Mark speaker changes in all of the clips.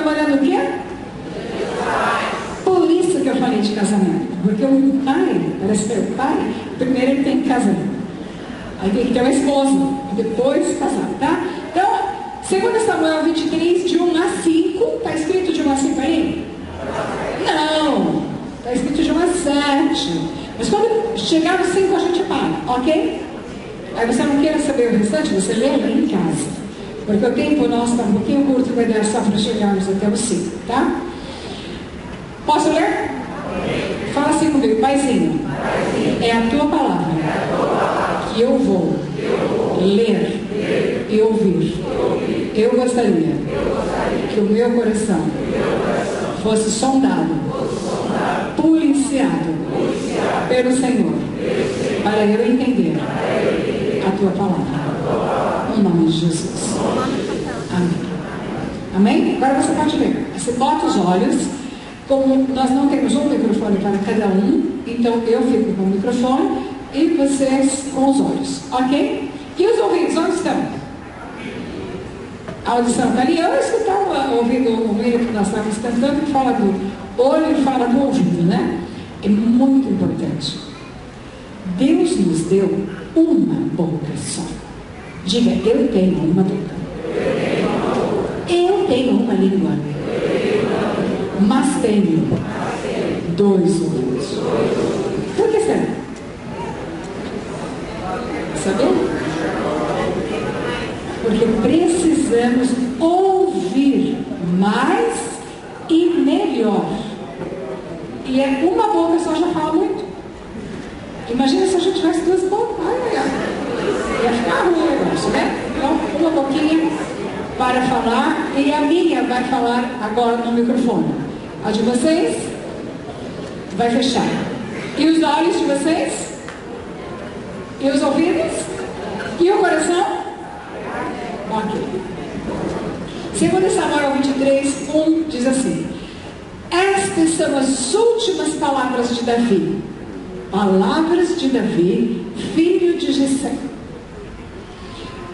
Speaker 1: comemorando o quê? Por isso que eu falei de casamento. Porque o pai, parece que o pai, primeiro ele tem que casar. Aí tem que ter uma esposa, depois casar, tá? Então, 2 Samuel 23, de 1 a 5, está escrito de 1 a 5 aí? Não, está escrito de 1 a 7. Mas quando chegar no 5 a gente para, ok? Aí você não queira saber o restante, você lê em casa. Porque o tempo nosso está um pouquinho curto, vai dar só para chegarmos até o 5, tá? Posso ler? Fala assim comigo, Paizinho. É a tua palavra que eu vou ler e ouvir. Eu gostaria que o meu coração fosse sondado, policiado pelo Senhor, para eu entender a tua palavra. Em nome de Jesus. Amém. Amém? Agora você pode ler. Você bota os olhos. Como nós não temos um microfone para cada um, então eu fico com o microfone e vocês com os olhos, ok? E os ouvidos, onde estão? A audição está ali. Eu estava ouvindo o meio que nós estávamos cantando, que fala do olho e fala do ouvido, né? É muito importante. Deus nos deu uma boca só. Diga, eu tenho uma boca. Eu tenho uma língua. Mas tenho 2 ouvidos. Por que será? Sabe? Porque precisamos ouvir mais e melhor. E é uma boca só já fala muito. Imagina se a gente tivesse 2 bocas. Ia ficar ruim o negócio, né? Então, uma boquinha para falar, e a minha vai falar agora no microfone. A de vocês vai fechar. E os olhos de vocês? E os ouvidos? E o coração? Ok. 2 Samuel 23, 1 diz assim: estas são as últimas palavras de Davi. Palavras de Davi, filho de Jessé.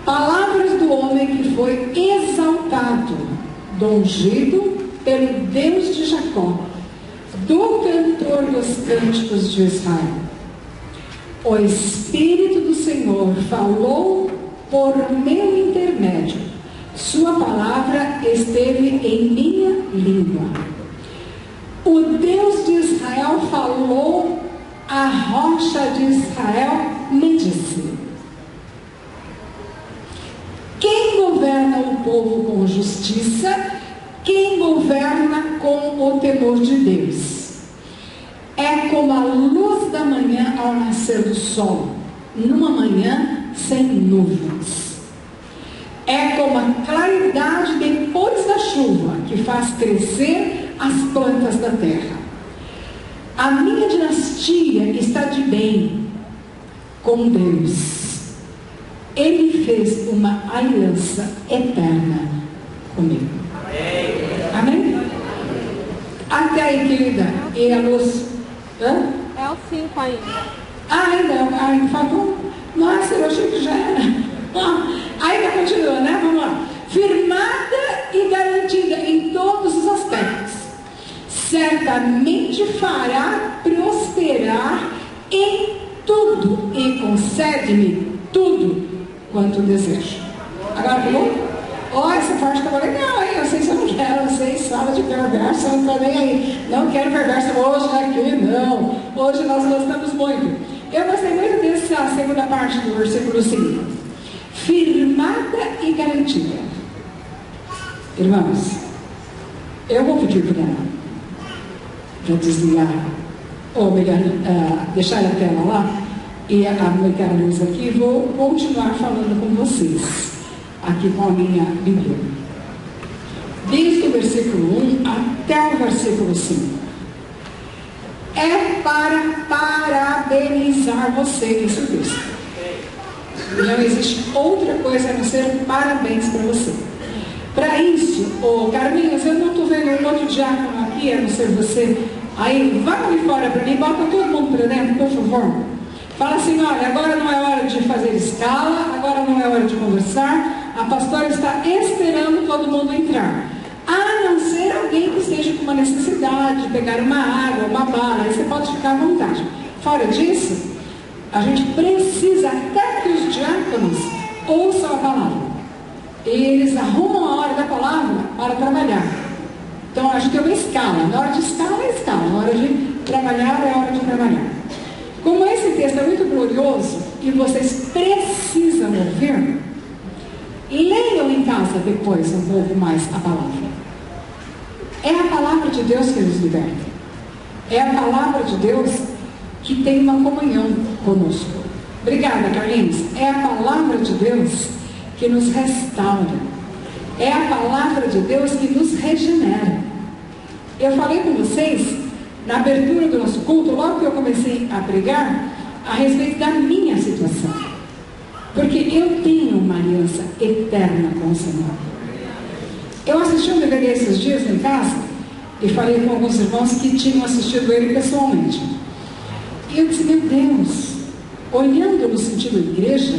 Speaker 1: Palavras do homem que foi exaltado, do ungido pelo Deus de Jacó, do cantor dos cânticos de Israel. O Espírito do Senhor falou por meu intermédio. Sua palavra esteve em minha língua. O Deus de Israel falou, a rocha de Israel me disse: quem governa o povo com justiça, quem governa com o temor de Deus? É como a luz da manhã ao nascer do sol, numa manhã sem nuvens. É como a claridade depois da chuva, que faz crescer as plantas da terra. A minha dinastia está de bem com Deus. Ele fez uma aliança eterna comigo. Amém? Até aí, querida. E a luz? Hã?
Speaker 2: É o 5 ainda.
Speaker 1: Ainda faltou? Nossa, eu achei que já era. Ainda continua, né? Vamos lá. Firmada e garantida em todos os aspectos. Certamente fará prosperar em tudo e concede-me tudo quanto desejo. Agora, falou? Essa parte estava legal, hein? Eu sei se eu não quero, vocês falam de perverso, eu não estou nem aí. Não quero perverso hoje aqui, não. Hoje nós gostamos muito. Eu gostei muito dessa segunda parte do versículo 5. Firmada e garantida. Irmãos, eu vou pedir para desligar, ou melhor, deixar a tela lá, e aplicar a luz aqui, vou continuar falando com vocês, aqui com a minha Bíblia. Desde o versículo 1 até o versículo 5. É para parabenizar você, esse texto. Não existe outra coisa a não ser parabéns para você. Para isso, Carminhos, eu não estou vendo um outro diácono aqui, a não ser você. Aí, vai ali fora para mim, bota todo mundo para dentro, por favor. Fala assim: olha, agora não é hora de fazer escala, agora não é hora de conversar. A pastora está esperando todo mundo entrar. A não ser uma necessidade de pegar uma água, uma bala, aí você pode ficar à vontade. Fora disso, a gente precisa até que os diáconos ouçam a palavra. E eles arrumam a hora da palavra para trabalhar. Então a gente tem uma escala. Na hora de escala é escala, na hora de trabalhar é hora de trabalhar. Como esse texto é muito glorioso e vocês precisam ouvir, leiam em casa depois um pouco mais a palavra. É a palavra de Deus que nos liberta. É a palavra de Deus que tem uma comunhão conosco. Obrigada, Carlinhos. É a palavra de Deus que nos restaura. É a palavra de Deus que nos regenera. Eu falei com vocês, na abertura do nosso culto, logo que eu comecei a pregar, a respeito da minha situação. Porque eu tenho uma aliança eterna com o Senhor. Eu assisti um DVD esses dias em casa e falei com alguns irmãos que tinham assistido ele pessoalmente. E eu disse, meu Deus, olhando no sentido igreja,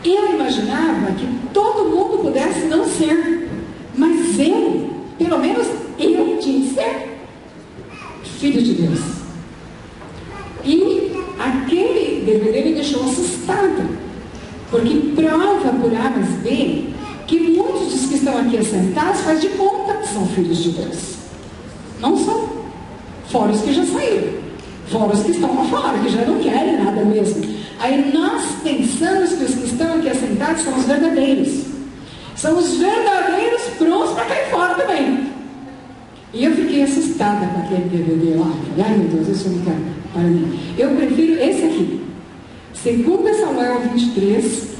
Speaker 1: eu imaginava que todo mundo pudesse não ser, mas eu, pelo menos eu tinha que ser filho de Deus. E aquele DVD me deixou assustada, porque prova por A mais B que muitos dos que estão aqui assentados faz de conta que são filhos de Deus. Não são. Fora os que já saíram. Fora os que estão lá fora, que já não querem nada mesmo. Aí nós pensamos que os que estão aqui assentados são os verdadeiros. São os verdadeiros prontos para cair fora também. E eu fiquei assustada com aquele DVD lá. Falei, ai meu Deus, isso não quero para mim. Eu prefiro esse aqui. 2 Samuel 23.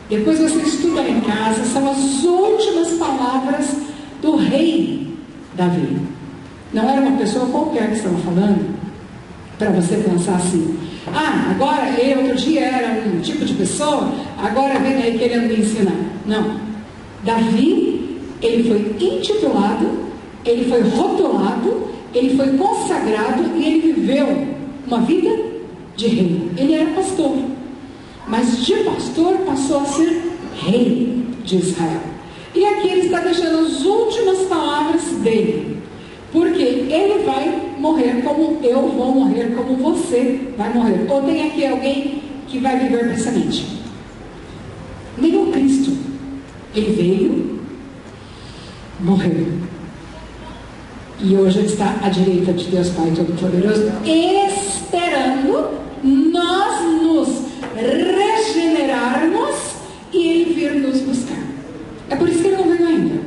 Speaker 1: Depois você estuda em casa. São as últimas palavras do rei Davi. Não era uma pessoa qualquer que estava falando, para você pensar assim, agora ele outro dia era um tipo de pessoa, agora vem aí querendo me ensinar. Não. Davi, ele foi intitulado, ele foi rotulado, ele foi consagrado e ele viveu uma vida de rei. Ele era pastor, mas de pastor passou a ser rei de Israel. E aqui ele está deixando as últimas palavras dele, porque ele vai morrer como eu vou morrer, como você vai morrer. Ou tem aqui alguém que vai viver pensamente? Nem o Cristo. Ele veio, morreu. E hoje ele está à direita de Deus Pai Todo-Poderoso, esperando nós nos regenerarmos e ele vir nos buscar. É por isso que ele não veio ainda,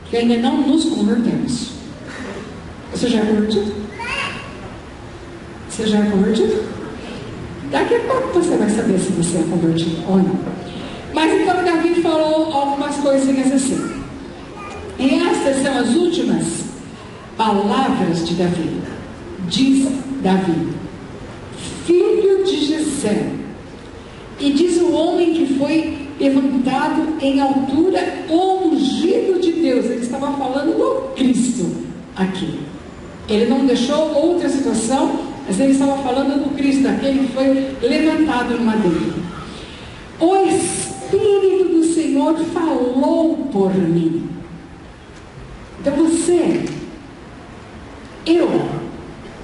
Speaker 1: que ainda não nos convertemos. Você já é convertido? Você já é convertido? Daqui a pouco você vai saber se você é convertido ou não. Mas então Davi falou algumas coisinhas assim. E estas são as últimas palavras de Davi. Diz Davi, filho de Jessé, e diz o homem que foi levantado em altura, ungido de Deus. Ele estava falando do Cristo aqui. Ele não deixou outra situação, mas ele estava falando do Cristo, aquele que foi levantado no madeiro. O Espírito do Senhor falou por mim. Então você, eu,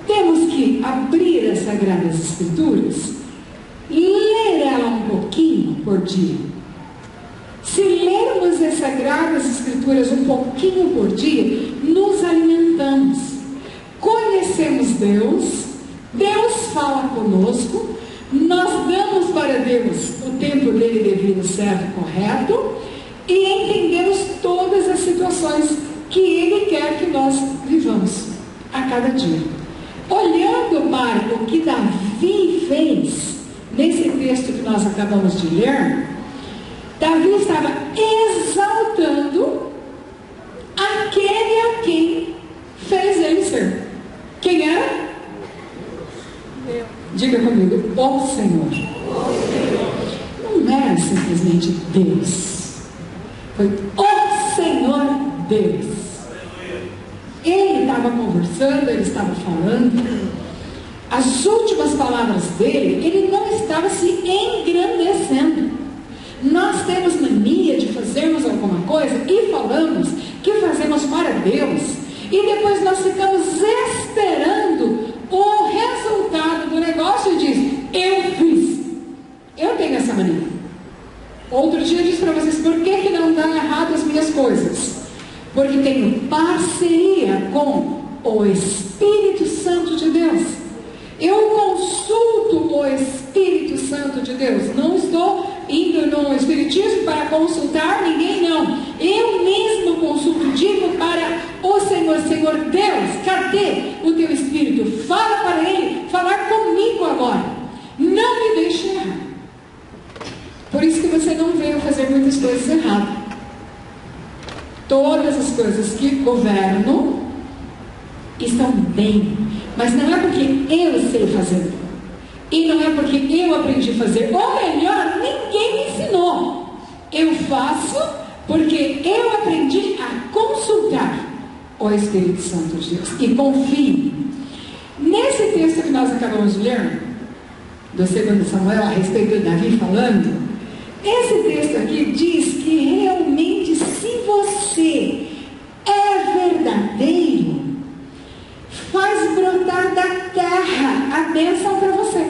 Speaker 1: temos que abrir as Sagradas Escrituras, ler ela um pouquinho por dia. Se lermos as Sagradas Escrituras um pouquinho por dia, nos alimentamos. Conhecemos Deus, Deus fala conosco, nós damos para Deus o tempo dele devido, certo, correto, e entendemos todas as situações que ele quer que nós vivamos a cada dia. Olhando para o que Davi fez nesse texto que nós acabamos de ler, Davi estava exaltando aquele a quem fez ele ser. Quem era? Deus. Diga comigo, o Senhor. Não era simplesmente Deus, foi o Senhor Deus. Ele estava conversando, ele estava falando. As últimas palavras dele, ele não estava se engrandecendo. Nós temos mania de fazermos alguma coisa e falamos que fazemos para Deus, e depois nós ficamos esperando o resultado do negócio e diz: eu fiz. Eu tenho essa mania. Outro dia eu disse para vocês: por que não dão errado as minhas coisas? Porque tenho parceria com o Espírito Santo de Deus. Eu consulto o Espírito Santo de Deus. Não estou indo no Espiritismo para consultar ninguém, não. Eu mesmo consulto, digo para o Senhor: Senhor Deus, cadê o teu Espírito? Fala para Ele, falar comigo agora. Não me deixe errar. Por isso que você não vê eu fazer muitas coisas erradas. Todas as coisas que governo estão bem, mas não é porque eu sei fazer, e não é porque eu aprendi a fazer, ou melhor, ninguém me ensinou. Eu faço porque eu aprendi a consultar o Espírito Santo de Deus e confio. Nesse texto que nós acabamos de ler, do 2 Samuel, a respeito de Davi falando, esse texto aqui diz que realmente, se você é verdadeiro, faz brotar da terra a bênção para você.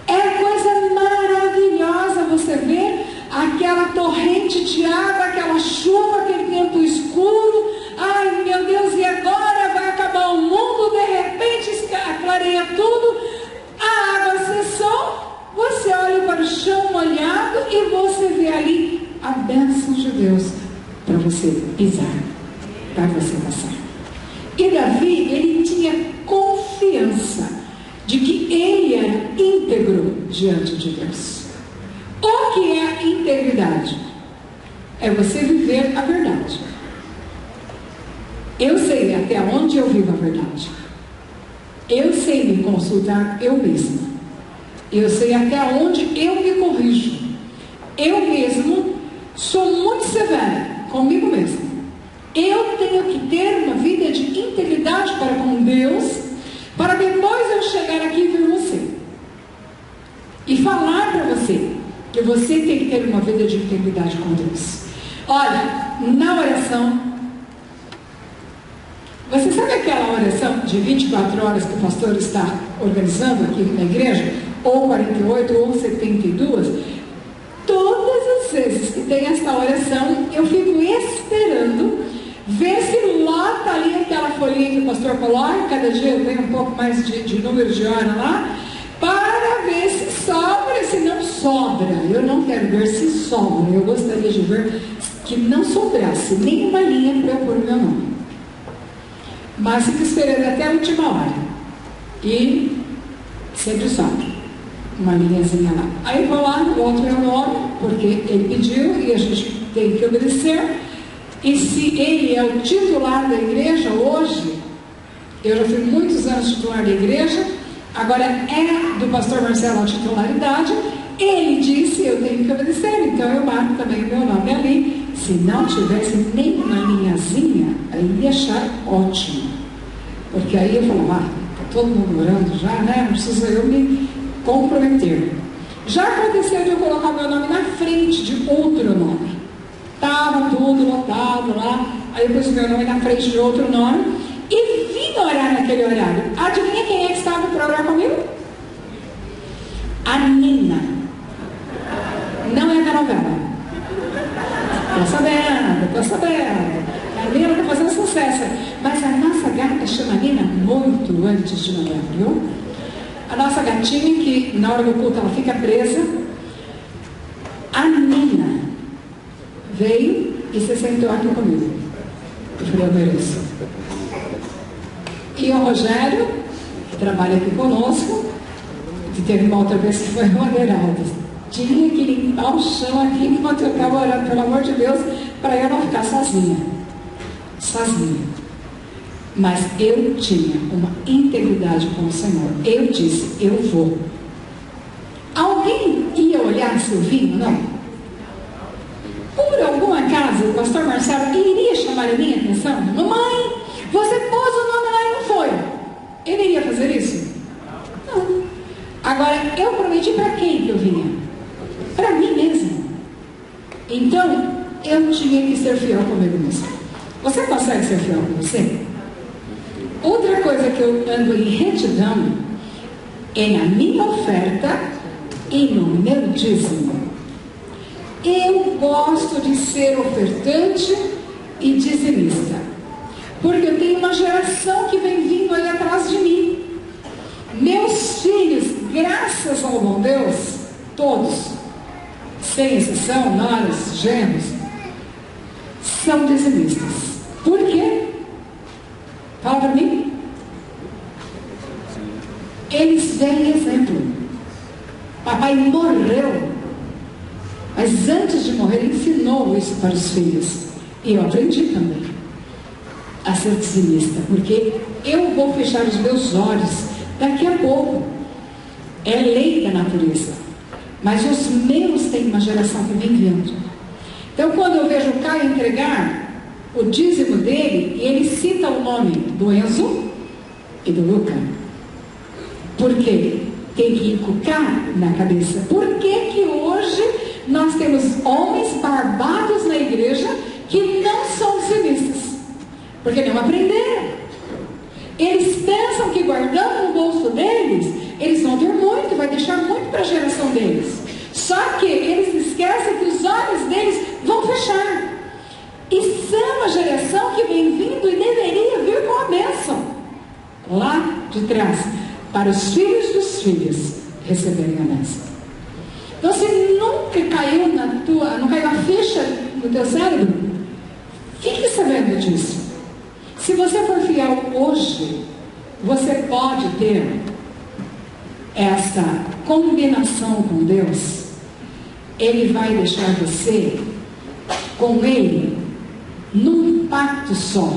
Speaker 1: É coisa maravilhosa você ver aquela torrente de água, aquela chuva, aquele tempo escuro. Ai meu Deus, e agora vai acabar o mundo, de repente clareia tudo, a água cessou. Você olha para o chão molhado e você vê ali a bênção de Deus para você pisar, para você passar. E Davi, ele tinha confiança de que ele era íntegro diante de Deus. O que é a integridade? É você viver a verdade. Eu sei até onde eu vivo a verdade. Eu sei me consultar eu mesma. Eu sei até onde eu me corrijo. Eu mesmo sou muito severa comigo mesmo. Eu tenho que ter uma vida de integridade para com Deus, para depois eu chegar aqui e ver você e falar para você que você tem que ter uma vida de integridade com Deus. Olha, na oração, você sabe aquela oração de 24 horas que o pastor está organizando aqui na igreja? Ou 48, ou 72, todas as vezes que tem essa oração, eu fico esperando ver se lota ali aquela folhinha que o pastor coloca. Cada dia eu tenho um pouco mais de número de hora lá, para ver se sobra, se não sobra. Eu não quero ver se sobra, eu gostaria de ver que não sobrasse nenhuma linha para eu pôr o meu nome. Mas fico esperando até a última hora, e sempre sobra uma linhazinha lá. Aí eu vou lá, boto meu nome, porque ele pediu e a gente tem que obedecer. E se ele é o titular da igreja hoje, eu já fui muitos anos titular da igreja, agora é do pastor Marcelo a titularidade, ele disse, eu tenho que obedecer, então eu marco também o meu nome ali. Se não tivesse nenhuma linhazinha, aí ia achar ótimo, porque aí eu falava: tá todo mundo orando já, né? Não precisa eu me comprometer. Já aconteceu de eu colocar meu nome na frente de outro nome. Estava tudo lotado lá, aí eu pus o meu nome na frente de outro nome e vim orar naquele horário. Adivinha quem é que estava para orar comigo? A Nina. Não é da novela. Tô sabendo. A Nina está fazendo sucesso. Mas a nossa gata chama Nina muito antes de novela, viu? A nossa gatinha, que na hora do culto ela fica presa, a Nina veio e se sentou aqui comigo. Eu falei: eu mereço. E o Rogério, que trabalha aqui conosco, que teve uma outra vez que foi o Aderaldo, tinha que limpar o chão aqui enquanto eu estava orando, pelo amor de Deus, para eu não ficar sozinha. Mas eu tinha uma integridade com o Senhor. Eu disse: eu vou. Alguém ia olhar se eu vinha? Não. Por alguma acaso o pastor Marcelo iria chamar a minha atenção? Mamãe, você pôs o nome lá e não foi. Ele iria fazer isso? Não. Agora, eu prometi para quem que eu vinha? Para mim mesmo. Então, eu tinha que ser fiel comigo mesmo. Você consegue ser fiel com você? Outra coisa que eu ando em retidão é na minha oferta e no meu dízimo. Eu gosto de ser ofertante e dizimista, porque eu tenho uma geração que vem vindo aí atrás de mim. Meus filhos, graças ao bom Deus, todos, sem exceção, noras, genros, são dizimistas. Por quê? Fala para mim. Eles veem exemplo. Papai morreu, mas antes de morrer ensinou isso para os filhos. E eu aprendi também a ser dizimista, porque eu vou fechar os meus olhos daqui a pouco. É lei da natureza, mas os meus têm uma geração que vem vindo. Então, quando eu vejo o Caio entregar o dízimo dele, e ele cita o nome do Enzo e do Luca, porque tem que inculcar na cabeça. Por que que hoje nós temos homens barbados na igreja que não são dizimistas? Porque não aprenderam. Eles pensam que guardando no bolso deles, eles vão ter muito, vai deixar muito para a geração deles. Só que eles esquecem que os olhos deles vão fechar. E são a geração que vem vindo e deveria vir com a bênção lá de trás, para os filhos dos filhos receberem a bênção. Então, se nunca caiu não caiu a ficha no teu cérebro, fique sabendo disso. Se você for fiel hoje, você pode ter essa combinação com Deus. Ele vai deixar você com Ele num pacto só.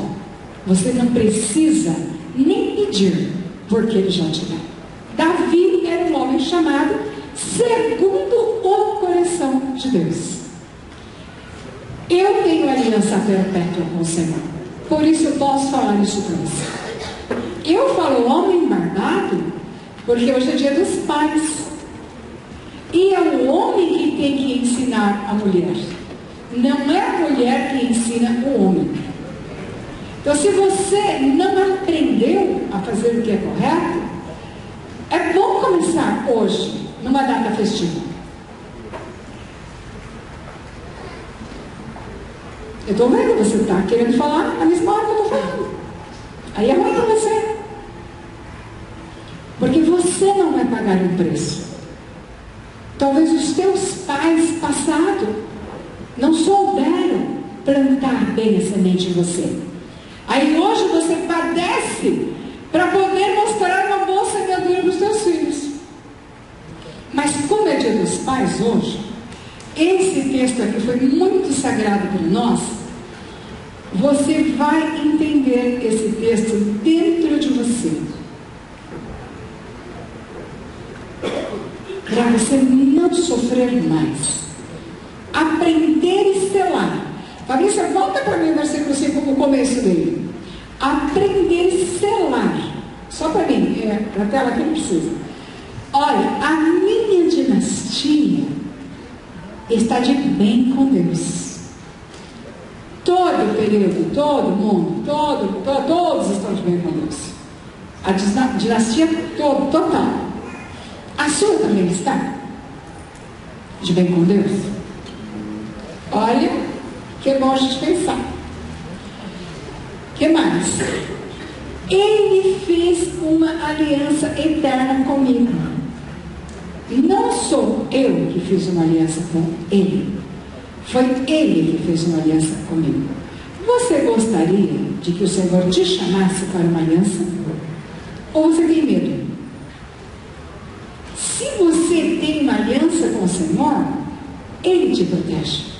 Speaker 1: Você não precisa nem pedir, porque Ele já te dá. Davi era um homem chamado segundo o coração de Deus. Eu tenho aliança perpétua com o Senhor, por isso eu posso falar isso para você. Eu falo homem barbado porque hoje é dia dos pais, e é o homem que tem que ensinar a mulher, não é a mulher que ensina o homem. Então, se você não aprendeu a fazer o que é correto, é bom começar hoje, numa data festiva. Eu estou vendo que você está querendo falar a mesma hora que eu estou falando. Aí é ruim para você, porque você não vai pagar um preço. Talvez os teus pais passados não souberam plantar bem a semente em você. Aí hoje você padece para poder mostrar uma boa semeadura para os teus filhos. Mas como é dia dos pais hoje, esse texto aqui foi muito sagrado para nós. Você vai entender esse texto dentro de você, para você não sofrer mais. Aprender e selar. Fabrícia, volta para mim o versículo 5, o começo dele. Aprender e selar. Só para mim, na tela que não precisa. Olha, a minha dinastia está de bem com Deus. Todo período, todo mundo, todos estão de bem com Deus. A dinastia total. A sua também está de bem com Deus? Olha, que bom a gente pensar. O que mais? Ele fez uma aliança eterna comigo. Não sou eu que fiz uma aliança com Ele. Foi Ele que fez uma aliança comigo. Você gostaria de que o Senhor te chamasse para uma aliança? Ou você tem medo? Se você tem uma aliança com o Senhor, Ele te protege.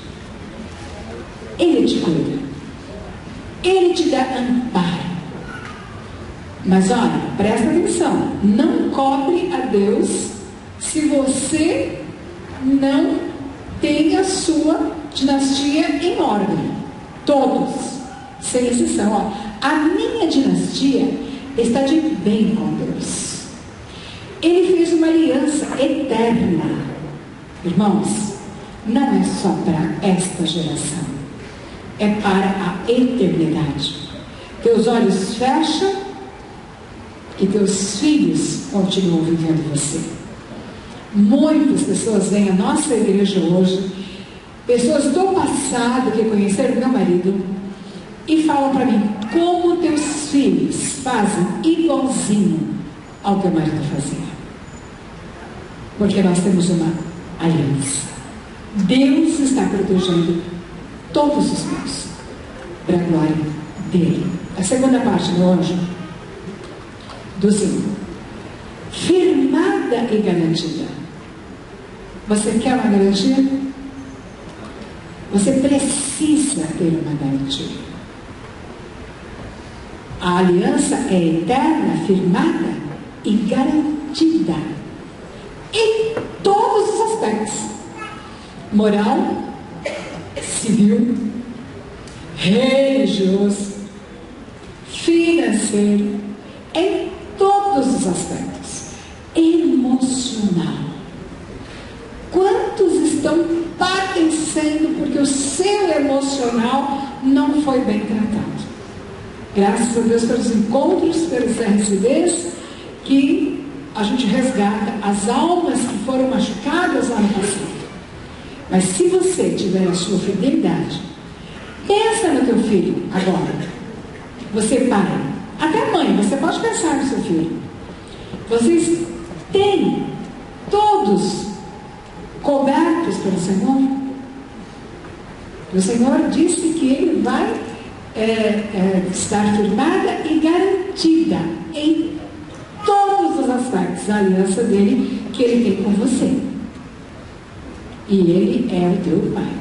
Speaker 1: Ele te cuida. Ele te dá amparo. Mas olha, presta atenção. Não cobre a Deus se você não tem a sua dinastia em ordem. Todos, sem exceção. Ó, a minha dinastia está de bem com Deus. Ele fez uma aliança eterna. Irmãos, não é só para esta geração. é para a eternidade. Teus olhos fecham e teus filhos continuam vivendo você. Muitas pessoas vêm à nossa igreja hoje, pessoas do passado que conheceram meu marido, e falam para mim, como teus filhos fazem igualzinho ao que o marido fazia. Porque nós temos uma aliança. Deus está protegendo todos os meus para a glória dele. A segunda parte do anjo, do 5. Firmada e garantida. Você quer uma garantia? Você precisa ter uma garantia. A aliança é eterna, firmada e garantida em todos os aspectos: moral, civil, religioso, financeiro, em todos os aspectos, emocional. Quantos estão padecendo porque o seu emocional não foi bem tratado? Graças a Deus pelos encontros, pelos RCDs, que a gente resgata as almas que foram machucadas lá no passado. Mas se você tiver a sua fidelidade, pensa no teu filho agora. Você pai, até mãe, você pode pensar no seu filho. Vocês têm todos cobertos pelo Senhor. O Senhor disse que Ele vai estar firmada e garantida em todos os aspectos da aliança dele que Ele tem com você. E Ele é o teu Pai.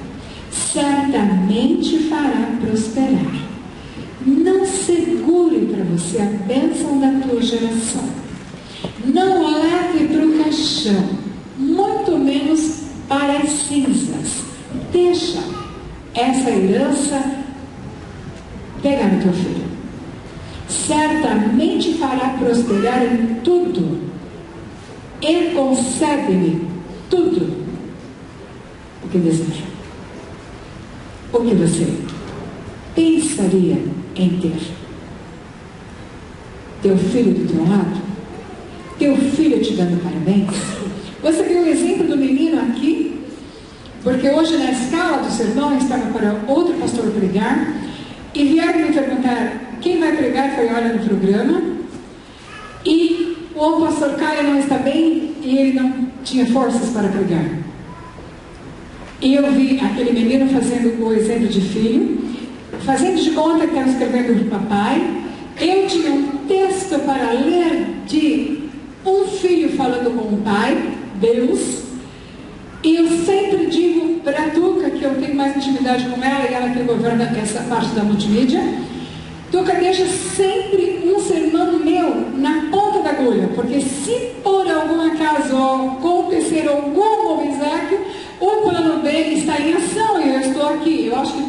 Speaker 1: Certamente fará prosperar. Não segure para você a bênção da tua geração. Não leve para o caixão, muito menos para as cinzas. Deixa essa herança pegar no teu filho. Certamente fará prosperar em tudo e concede-lhe tudo o que deseja. O que você pensaria em ter? Teu filho do teu lado? Teu filho te dando parabéns? Você viu o exemplo do menino aqui? Porque hoje na escala do sermão estava para outro pastor pregar e vieram me perguntar quem vai pregar. Foi olha no programa e o pastor Caio não está bem e ele não tinha forças para pregar. E eu vi aquele menino fazendo o exemplo de filho, fazendo de conta que estava escrevendo para o papai. Eu tinha um texto para ler de um filho falando com o pai, Deus. E eu sempre digo para a Tuca, que eu tenho mais intimidade com ela, e ela que governa essa parte da multimídia, Tuca, deixa sempre um sermão meu na ponta da agulha, porque se por algum acaso acontecer algum obséquio, o plano B está em ação e eu estou aqui. Eu acho que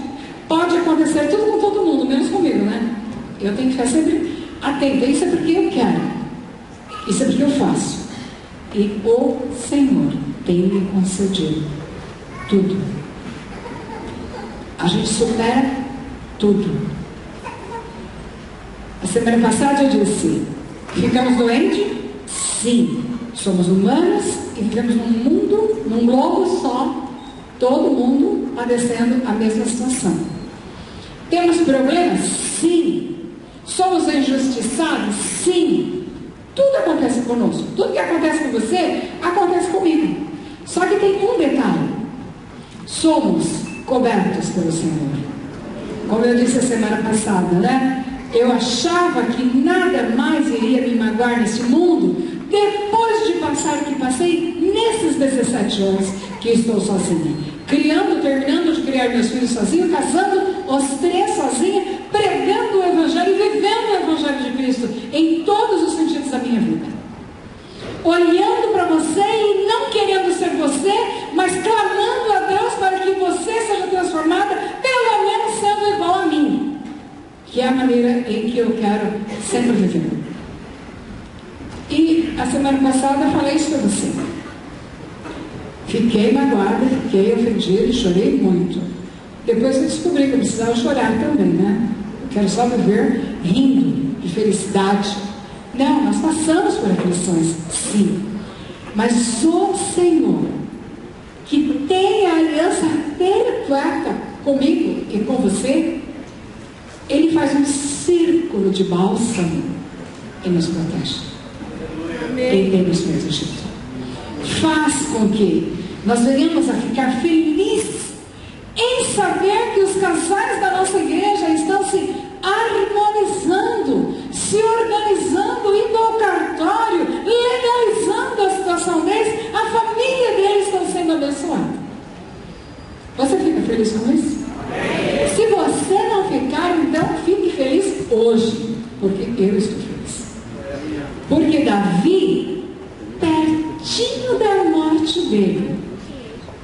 Speaker 1: pode acontecer tudo com todo mundo, menos comigo, né? Eu tenho que ficar sempre atenta. Isso é porque eu quero, isso é porque eu faço. E o Senhor tem me concedido tudo. A gente supera tudo. A semana passada eu disse: ficamos doentes? Sim. Somos humanos e vivemos num mundo, num globo só, todo mundo padecendo a mesma situação. Temos problemas? Sim. Somos injustiçados? Sim. Tudo acontece conosco. Tudo que acontece com você, acontece comigo. Só que tem um detalhe: somos cobertos pelo Senhor. Como eu disse a semana passada, né? Eu achava que nada mais iria me magoar nesse mundo, depois de passar o que passei nesses 17 anos que estou sozinha. Terminando de criar meus filhos sozinho, casando os 3 sozinha, pregando o Evangelho e vivendo o Evangelho de Cristo em todos os sentidos da minha vida. Olhando para você e não querendo ser você, mas clamando a Deus para que você seja transformada, pelo menos sendo igual a mim, que é a maneira em que eu quero sempre viver. E a semana passada eu falei isso para você. Fiquei magoada, fiquei ofendida e chorei muito. Depois eu descobri que eu precisava chorar também, né? Eu quero só viver rindo, de felicidade. Não, nós passamos por aflições, sim. Mas o Senhor, que tem a aliança perfeita comigo e com você, Ele faz um círculo de bálsamo e nos protege. Ele nos protege. Faz com que nós venhamos a ficar felizes em saber que os casais da nossa igreja estão se harmonizando, se organizando, indo ao cartório, legalizando a situação deles, a família deles está sendo abençoada. Você fica feliz com isso? Se você não ficar, então fique feliz hoje, porque eu estou feliz. Porque Davi, pertinho da morte dele,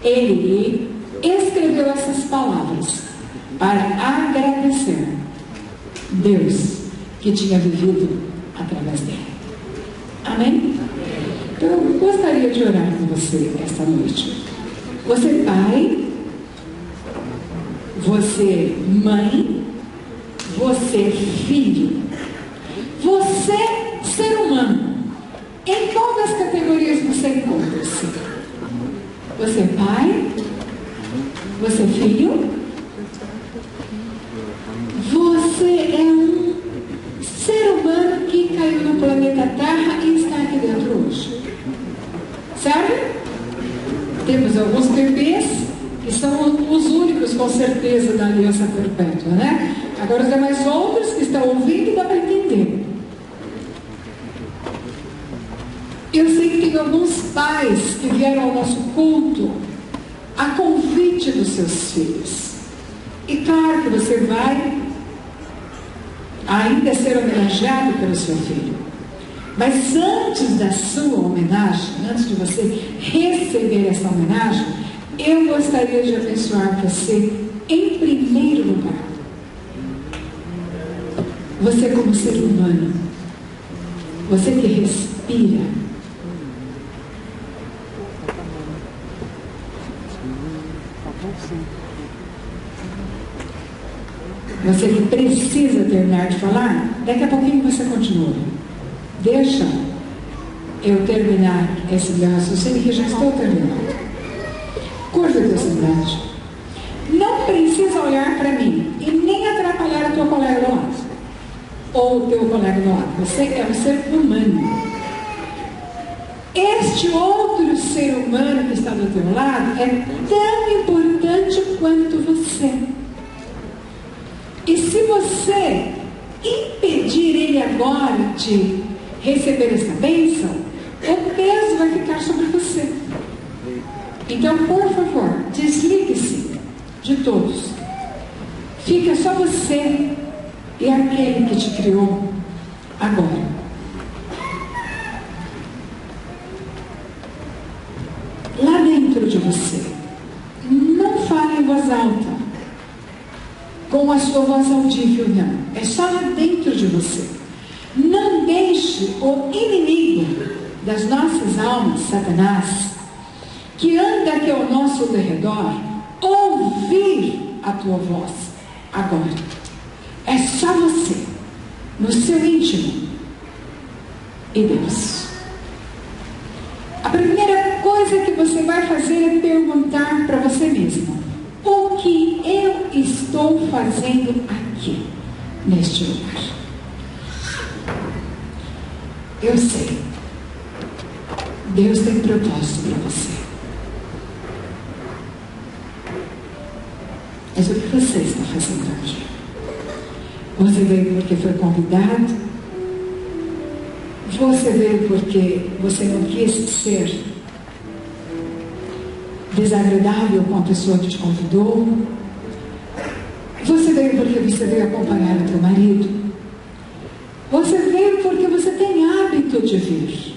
Speaker 1: ele escreveu essas palavras para agradecer Deus que tinha vivido através dele. Amém? Então eu gostaria de orar com você esta noite. Você pai, você mãe, você filho, você ser humano. Em qual das categorias você encontra-se? Você é pai? Você é filho? Você é um ser humano que caiu no planeta Terra e está aqui dentro hoje. Certo? Temos alguns bebês que são os únicos, com certeza, da aliança perpétua, né? Agora os demais outros que estão ouvindo, dá para entender. Eu sei que tem alguns pais que vieram ao nosso culto a convite dos seus filhos. E claro que você vai ainda ser homenageado pelo seu filho. Mas antes da sua homenagem, antes de você receber essa homenagem, eu gostaria de abençoar você em primeiro lugar. Você como ser humano, você que respira, você que precisa terminar de falar, daqui a pouquinho você continua. Deixa eu terminar esse meu raciocínio, que já estou terminando. Curva o teu semblante. Não precisa olhar para mim e nem atrapalhar a tua colega do lado. Ou o teu colega do lado. Você é um ser humano. Este outro ser humano que está do teu lado é tão importante quanto você. E se você impedir ele agora de receber essa bênção, o peso vai ficar sobre você. Então, por favor, desligue-se de todos. Fica só você e aquele que te criou agora. Lá dentro de você, não fale em voz alta, com a sua voz audível, não. É só lá dentro de você. Não deixe o inimigo das nossas almas, Satanás, que anda aqui ao nosso derredor, ouvir a tua voz agora. É só você, no seu íntimo, e Deus. A primeira coisa que você vai fazer é perguntar para você mesmo: o que eu estou fazendo aqui, neste lugar? Eu sei, Deus tem propósito para você. Mas o que você está fazendo hoje? Você veio porque foi convidado? Você veio porque você não quis ser desagradável com a pessoa que te convidou? Você veio porque você veio acompanhar o teu marido? Você veio porque você tem hábito de vir?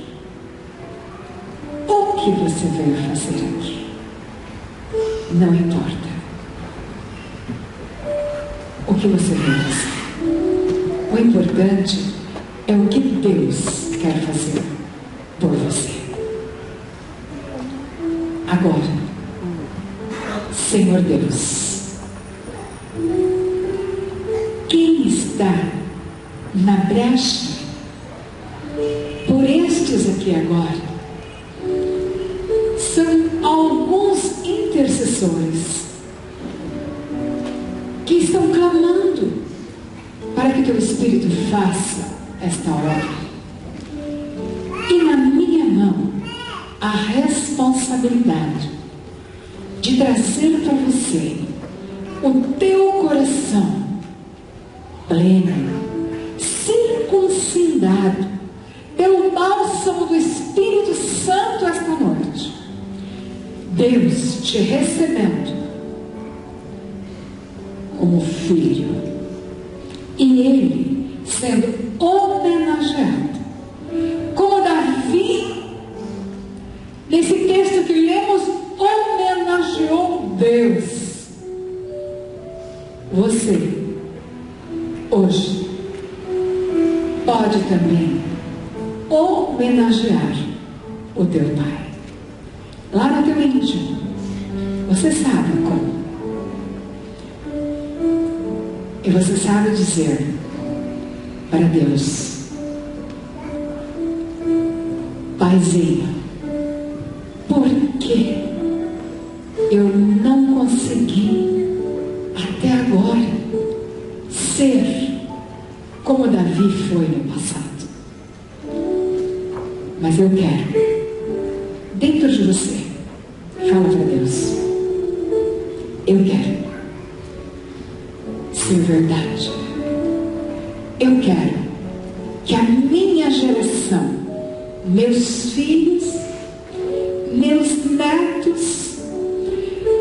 Speaker 1: O que você veio fazer aqui? Não importa o que você veio fazer. O importante é o que Deus quer fazer por você. Agora, Senhor Deus, Quem está na brecha por estes aqui agora são alguns intercessores que estão clamando para que teu Espírito faça esta obra. E na minha mão a responsabilidade de trazer para você o teu coração pleno, circuncidado pelo bálsamo do Espírito Santo esta noite. Deus te recebendo como filho e Ele sendo homenageado, como Davi, nesse texto que lemos, homenageou Deus. Você hoje pode também homenagear o teu Pai lá no teu íntimo. Você sabe como. E você sabe dizer para Deus: Paizinho, por que eu não consegui até agora ser como Davi foi no passado? Mas eu quero, dentro de você, fala para Deus: eu quero ser verdade. Eu quero que a minha geração, meus filhos, meus netos,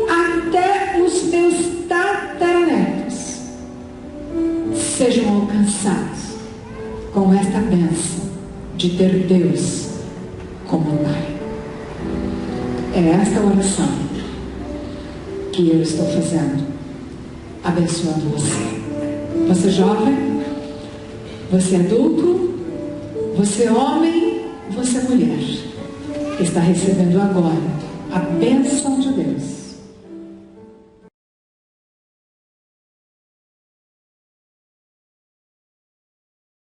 Speaker 1: até os meus tataranetos, sejam alcançados com esta bênção de ter Deus como Pai. É esta oração que eu estou fazendo, abençoando você. Você jovem, você adulto, você homem, você mulher, está recebendo agora a bênção de Deus